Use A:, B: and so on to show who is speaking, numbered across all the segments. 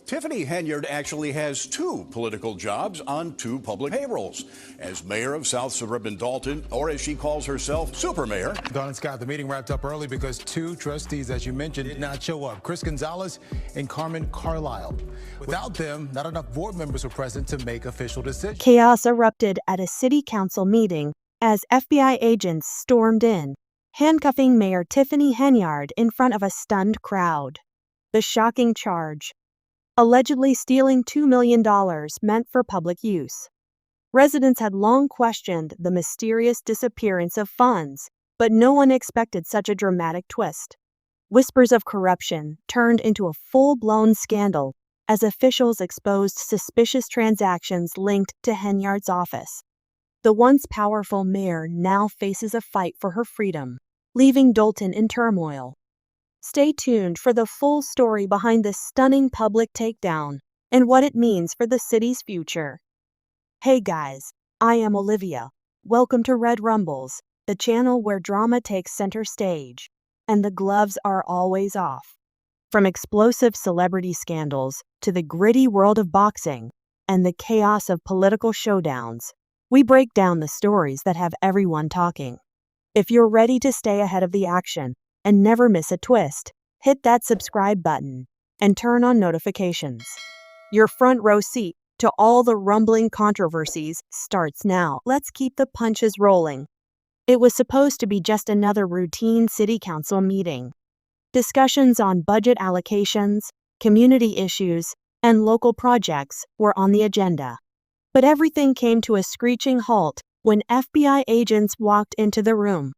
A: Tiffany Henyard actually has two political jobs on two public payrolls. As mayor of South Suburban Dalton, or as she calls herself, Super Mayor.
B: Don and Scott, the meeting wrapped up early because two trustees, as you mentioned, did not show up. Chris Gonzalez and Carmen Carlisle. Without them, not enough board members were present to make official decisions.
C: Chaos erupted at a city council meeting as FBI agents stormed in, handcuffing Mayor Tiffany Henyard in front of a stunned crowd. The shocking charge: allegedly stealing $2 million meant for public use. Residents had long questioned the mysterious disappearance of funds, but no one expected such a dramatic twist. Whispers of corruption turned into a full-blown scandal as officials exposed suspicious transactions linked to Henyard's office. The once powerful mayor now faces a fight for her freedom, leaving Dalton in turmoil. Stay tuned for the full story behind this stunning public takedown and what it means for the city's future. Hey guys, I am Olivia. Welcome to Red Rumbles, the channel where drama takes center stage, and the gloves are always off. From explosive celebrity scandals to the gritty world of boxing and the chaos of political showdowns, we break down the stories that have everyone talking. If you're ready to stay ahead of the action and never miss a twist, hit that subscribe button and turn on notifications. Your front row seat to all the rumbling controversies starts now. Let's keep the punches rolling. It was supposed to be just another routine city council meeting. Discussions on budget allocations, community issues, and local projects were on the agenda. But everything came to a screeching halt when FBI agents walked into the room.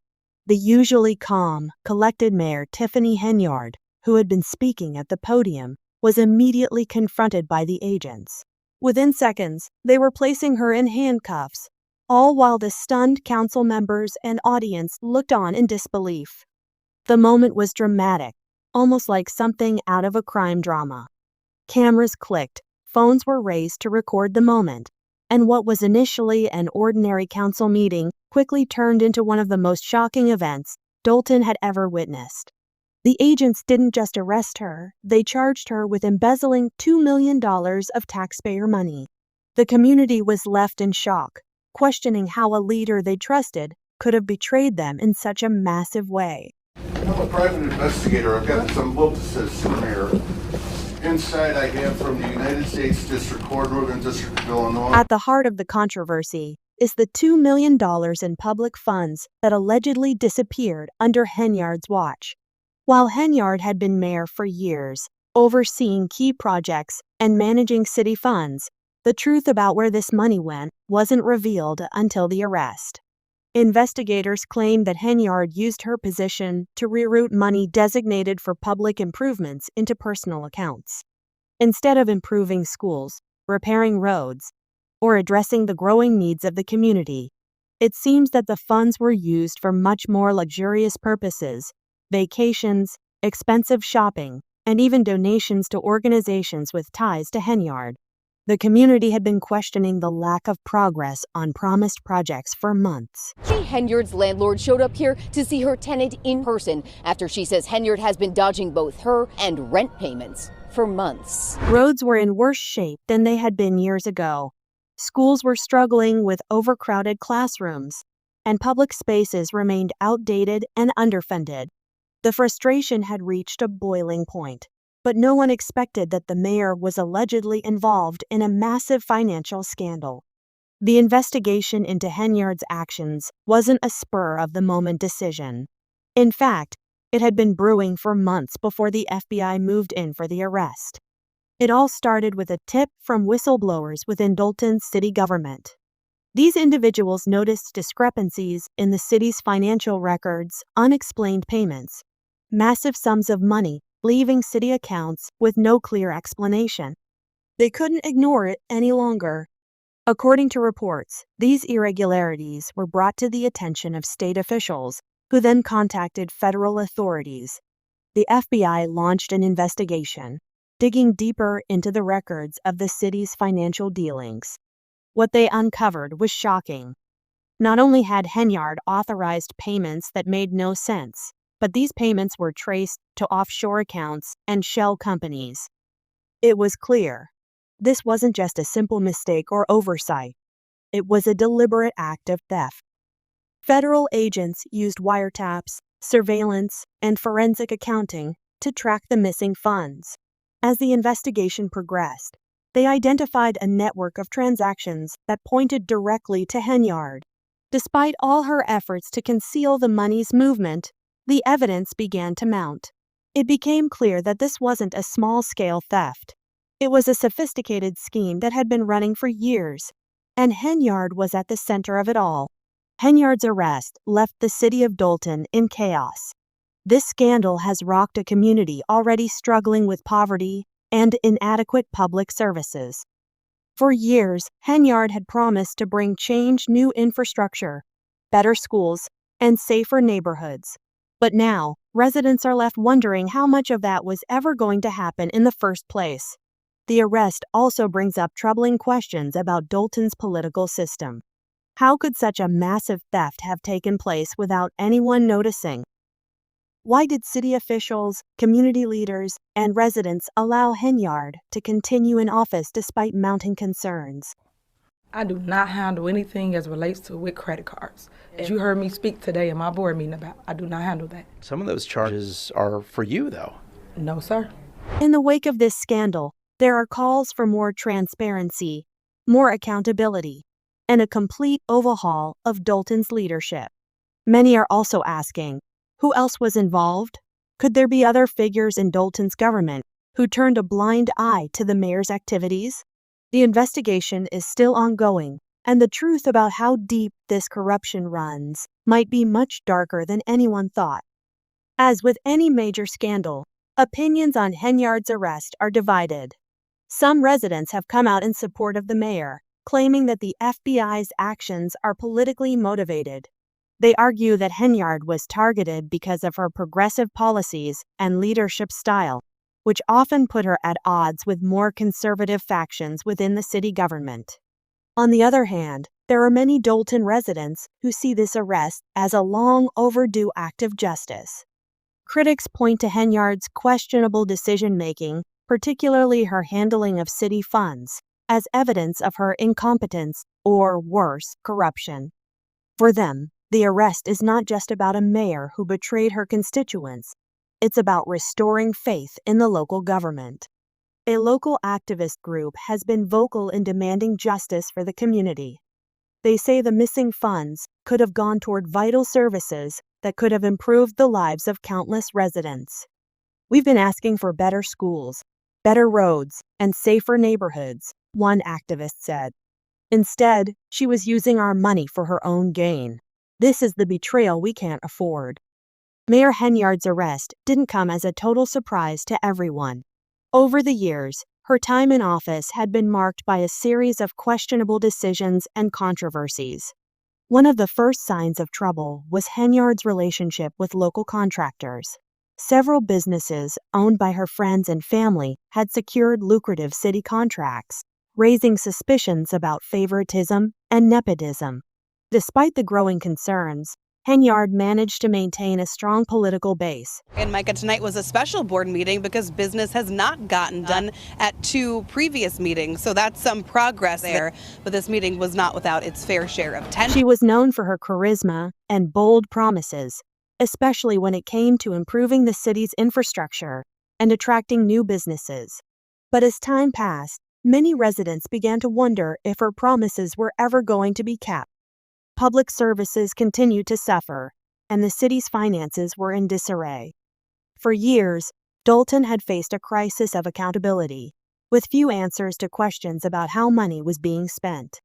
C: The usually calm, collected Mayor Tiffany Henyard, who had been speaking at the podium, was immediately confronted by the agents. Within seconds, they were placing her in handcuffs, all while the stunned council members and audience looked on in disbelief. The moment was dramatic, almost like something out of a crime drama. Cameras clicked, phones were raised to record the moment, and what was initially an ordinary council meeting quickly turned into one of the most shocking events Dalton had ever witnessed. The agents didn't just arrest her, they charged her with embezzling $2 million of taxpayer money. The community was left in shock, questioning how a leader they trusted could have betrayed them in such a massive way.
D: I'm a private investigator. I've got some books that says Super Mayor. Inside I have from the United States District Court, Northern District of Illinois.
C: At the heart of the controversy is the $2 million in public funds that allegedly disappeared under Henyard's watch. While Henyard had been mayor for years, overseeing key projects and managing city funds, the truth about where this money went wasn't revealed until the arrest. Investigators claim that Henyard used her position to reroute money designated for public improvements into personal accounts. Instead of improving schools, repairing roads, or addressing the growing needs of the community, it seems that the funds were used for much more luxurious purposes: vacations, expensive shopping, and even donations to organizations with ties to Henyard. The community had been questioning the lack of progress on promised projects for months.
E: Henyard's landlord showed up here to see her tenant in person after she says Henyard has been dodging both her and rent payments for months.
C: Roads were in worse shape than they had been years ago. Schools were struggling with overcrowded classrooms, and public spaces remained outdated and underfunded. The frustration had reached a boiling point. But no one expected that the mayor was allegedly involved in a massive financial scandal. The investigation into Henyard's actions wasn't a spur-of-the-moment decision. In fact, it had been brewing for months before the FBI moved in for the arrest. It all started with a tip from whistleblowers within Dalton's city government. These individuals noticed discrepancies in the city's financial records, unexplained payments, massive sums of money leaving city accounts with no clear explanation. They couldn't ignore it any longer. According to reports, these irregularities were brought to the attention of state officials, who then contacted federal authorities. The FBI launched an investigation, digging deeper into the records of the city's financial dealings. What they uncovered was shocking. Not only had Henyard authorized payments that made no sense, but these payments were traced to offshore accounts and shell companies. It was clear. This wasn't just a simple mistake or oversight. It was a deliberate act of theft. Federal agents used wiretaps, surveillance, and forensic accounting to track the missing funds. As the investigation progressed, they identified a network of transactions that pointed directly to Henyard. Despite all her efforts to conceal the money's movement, the evidence began to mount. It became clear that this wasn't a small-scale theft. It was a sophisticated scheme that had been running for years, and Henyard was at the center of it all. Henyard's arrest left the city of Dolton in chaos. This scandal has rocked a community already struggling with poverty and inadequate public services. For years, Henyard had promised to bring change, new infrastructure, better schools, and safer neighborhoods. But now, residents are left wondering how much of that was ever going to happen in the first place. The arrest also brings up troubling questions about Dolton's political system. How could such a massive theft have taken place without anyone noticing? Why did city officials, community leaders, and residents allow Henyard to continue in office despite mounting concerns?
F: I do not handle anything as relates to with credit cards. As you heard me speak today in my board meeting about, I do not handle that.
G: Some of those charges are for you, though.
F: No, sir.
C: In the wake of this scandal, there are calls for more transparency, more accountability, and a complete overhaul of Dolton's leadership. Many are also asking, who else was involved? Could there be other figures in Dolton's government who turned a blind eye to the mayor's activities? The investigation is still ongoing, and the truth about how deep this corruption runs might be much darker than anyone thought. As with any major scandal, opinions on Henyard's arrest are divided. Some residents have come out in support of the mayor, claiming that the FBI's actions are politically motivated. They argue that Henyard was targeted because of her progressive policies and leadership style, which often put her at odds with more conservative factions within the city government. On the other hand, there are many Dolton residents who see this arrest as a long overdue act of justice. Critics point to Henyard's questionable decision-making, particularly her handling of city funds, as evidence of her incompetence or, worse, corruption. For them, the arrest is not just about a mayor who betrayed her constituents. It's about restoring faith in the local government. A local activist group has been vocal in demanding justice for the community. They say the missing funds could have gone toward vital services that could have improved the lives of countless residents. We've been asking for better schools, better roads, and safer neighborhoods, one activist said. Instead, she was using our money for her own gain. This is the betrayal we can't afford. Mayor Henyard's arrest didn't come as a total surprise to everyone. Over the years, her time in office had been marked by a series of questionable decisions and controversies. One of the first signs of trouble was Henyard's relationship with local contractors. Several businesses owned by her friends and family had secured lucrative city contracts, raising suspicions about favoritism and nepotism. Despite the growing concerns, Henyard managed to maintain a strong political base.
H: And Micah, tonight was a special board meeting because business has not gotten done at 2 previous meetings. So that's some progress there. But this meeting was not without its fair share of tension.
C: She was known for her charisma and bold promises, especially when it came to improving the city's infrastructure and attracting new businesses. But as time passed, many residents began to wonder if her promises were ever going to be kept. Public services continued to suffer, and the city's finances were in disarray. For years, Dolton had faced a crisis of accountability, with few answers to questions about how money was being spent.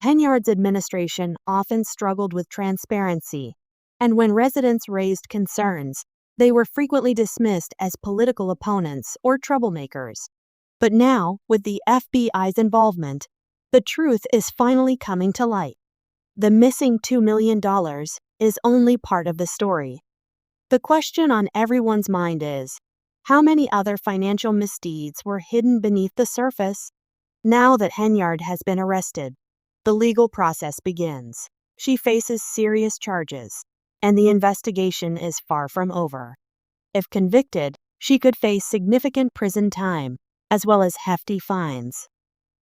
C: Henyard's administration often struggled with transparency, and when residents raised concerns, they were frequently dismissed as political opponents or troublemakers. But now, with the FBI's involvement, the truth is finally coming to light. The missing $2 million is only part of the story. The question on everyone's mind is, how many other financial misdeeds were hidden beneath the surface? Now that Henyard has been arrested, the legal process begins. She faces serious charges, and the investigation is far from over. If convicted, she could face significant prison time, as well as hefty fines.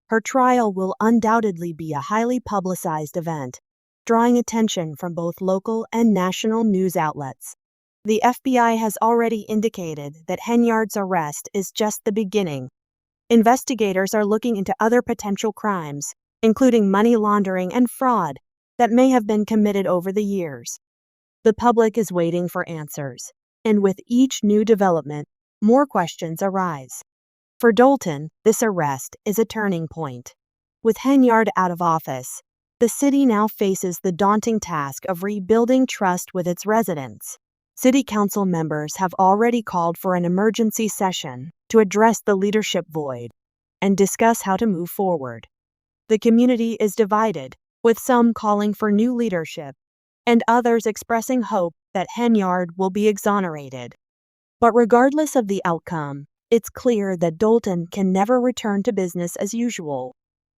C: Her trial will undoubtedly be a highly publicized event, drawing attention from both local and national news outlets. The FBI has already indicated that Henyard's arrest is just the beginning. Investigators are looking into other potential crimes, including money laundering and fraud, that may have been committed over the years. The public is waiting for answers, and with each new development, more questions arise. For Dolton, this arrest is a turning point. With Henyard out of office, the city now faces the daunting task of rebuilding trust with its residents. City council members have already called for an emergency session to address the leadership void and discuss how to move forward. The community is divided, with some calling for new leadership and others expressing hope that Henyard will be exonerated. But regardless of the outcome, it's clear that Dolton can never return to business as usual.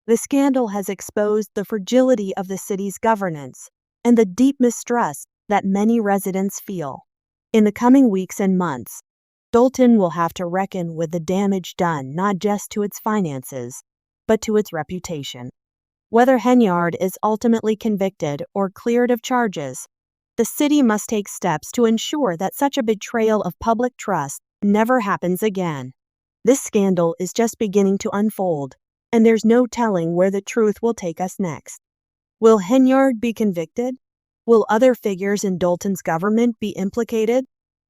C: The scandal has exposed the fragility of the city's governance and the deep mistrust that many residents feel. In the coming weeks and months, Dolton will have to reckon with the damage done not just to its finances, but to its reputation. Whether Henyard is ultimately convicted or cleared of charges, the city must take steps to ensure that such a betrayal of public trust never happens again. This scandal is just beginning to unfold, and there's no telling where the truth will take us next. Will Henyard be convicted? Will other figures in Dolton's government be implicated?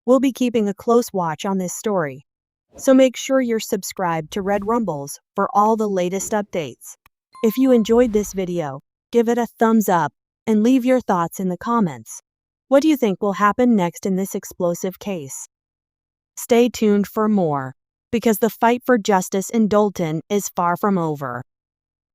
C: We'll be keeping a close watch on this story, so make sure you're subscribed to Red Rumbles for all the latest updates. If you enjoyed this video, give it a thumbs up and leave your thoughts in the comments. What do you think will happen next in this explosive case? Stay tuned for more, because the fight for justice in Dolton is far from over.